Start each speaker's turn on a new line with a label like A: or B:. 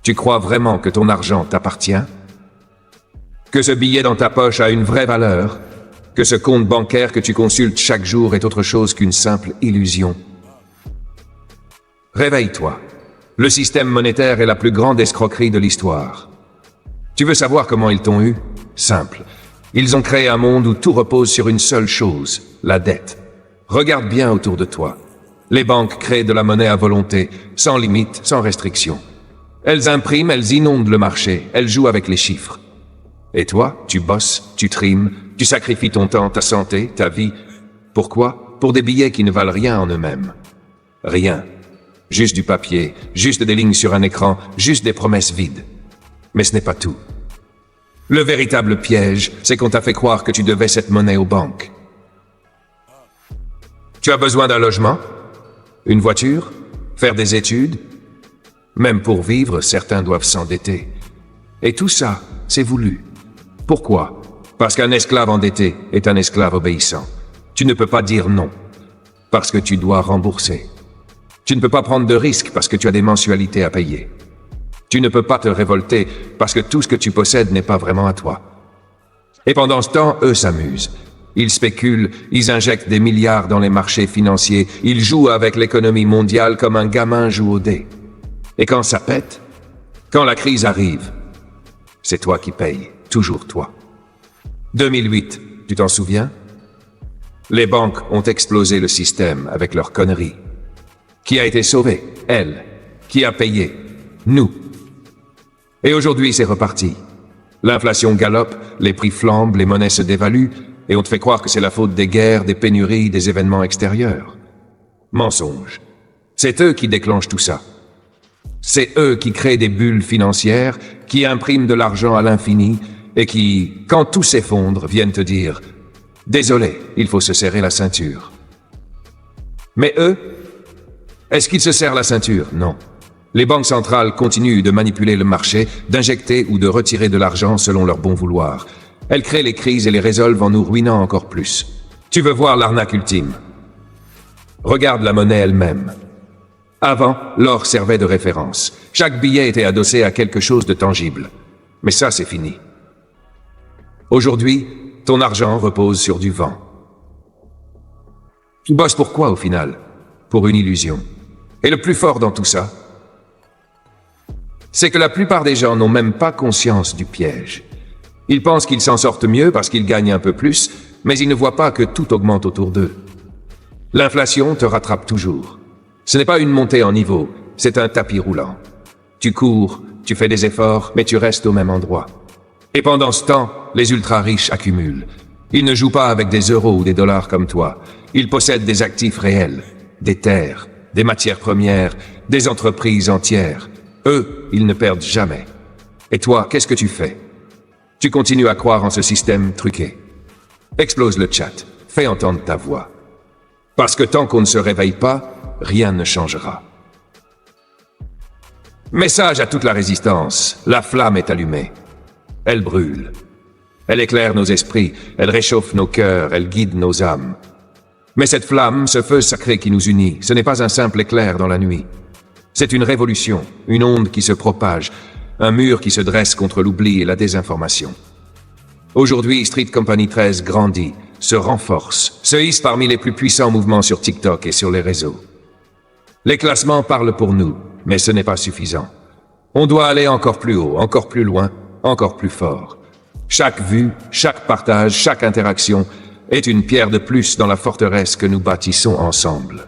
A: Tu crois vraiment que ton argent t'appartient? Que ce billet dans ta poche a une vraie valeur? Que ce compte bancaire que tu consultes chaque jour est autre chose qu'une simple illusion? Réveille-toi. Le système monétaire est la plus grande escroquerie de l'histoire. Tu veux savoir comment ils t'ont eu? Simple. Ils ont créé un monde où tout repose sur une seule chose, la dette. Regarde bien autour de toi. Les banques créent de la monnaie à volonté, sans limite, sans restriction. Elles impriment, elles inondent le marché, elles jouent avec les chiffres. Et toi, tu bosses, tu trimes, tu sacrifies ton temps, ta santé, ta vie. Pourquoi? Pour des billets qui ne valent rien en eux-mêmes. Rien. Juste du papier, juste des lignes sur un écran, juste des promesses vides. Mais ce n'est pas tout. Le véritable piège, c'est qu'on t'a fait croire que tu devais cette monnaie aux banques. Tu as besoin d'un logement? Une voiture? Faire des études? Même pour vivre, certains doivent s'endetter. Et tout ça, c'est voulu. Pourquoi? Parce qu'un esclave endetté est un esclave obéissant. Tu ne peux pas dire non, parce que tu dois rembourser. Tu ne peux pas prendre de risques parce que tu as des mensualités à payer. Tu ne peux pas te révolter parce que tout ce que tu possèdes n'est pas vraiment à toi. Et pendant ce temps, eux s'amusent. Ils spéculent, ils injectent des milliards dans les marchés financiers, ils jouent avec l'économie mondiale comme un gamin joue au dé. Et quand ça pète, quand la crise arrive, c'est toi qui payes, toujours toi. 2008, tu t'en souviens? Les banques ont explosé le système avec leurs conneries. Qui a été sauvé? Elles. Qui a payé? Nous. Et aujourd'hui, c'est reparti. L'inflation galope, les prix flambent, les monnaies se dévaluent, et on te fait croire que c'est la faute des guerres, des pénuries, des événements extérieurs. Mensonge. C'est eux qui déclenchent tout ça. C'est eux qui créent des bulles financières, qui impriment de l'argent à l'infini, et qui, quand tout s'effondre, viennent te dire « Désolé, il faut se serrer la ceinture ». Mais eux, est-ce qu'ils se serrent la ceinture? Non. Les banques centrales continuent de manipuler le marché, d'injecter ou de retirer de l'argent selon leur bon vouloir. Elles créent les crises et les résolvent en nous ruinant encore plus. Tu veux voir l'arnaque ultime? Regarde la monnaie elle-même. Avant, l'or servait de référence. Chaque billet était adossé à quelque chose de tangible. Mais ça, c'est fini. Aujourd'hui, ton argent repose sur du vent. Tu bosses pour quoi au final? Pour une illusion. Et le plus fort dans tout ça, c'est que la plupart des gens n'ont même pas conscience du piège. Ils pensent qu'ils s'en sortent mieux parce qu'ils gagnent un peu plus, mais ils ne voient pas que tout augmente autour d'eux. L'inflation te rattrape toujours. Ce n'est pas une montée en niveau, c'est un tapis roulant. Tu cours, tu fais des efforts, mais tu restes au même endroit. Et pendant ce temps, les ultra-riches accumulent. Ils ne jouent pas avec des euros ou des dollars comme toi. Ils possèdent des actifs réels, des terres, des matières premières, des entreprises entières. Eux, ils ne perdent jamais. Et toi, qu'est-ce que tu fais? Tu continues à croire en ce système truqué. Explose le chat, fais entendre ta voix. Parce que tant qu'on ne se réveille pas, rien ne changera. Message à toute la résistance, la flamme est allumée. Elle brûle. Elle éclaire nos esprits, elle réchauffe nos cœurs, elle guide nos âmes. Mais cette flamme, ce feu sacré qui nous unit, ce n'est pas un simple éclair dans la nuit. C'est une révolution, une onde qui se propage, un mur qui se dresse contre l'oubli et la désinformation. Aujourd'hui, Street Company 13 grandit, se renforce, se hisse parmi les plus puissants mouvements sur TikTok et sur les réseaux. Les classements parlent pour nous, mais ce n'est pas suffisant. On doit aller encore plus haut, encore plus loin, encore plus fort. Chaque vue, chaque partage, chaque interaction est une pierre de plus dans la forteresse que nous bâtissons ensemble.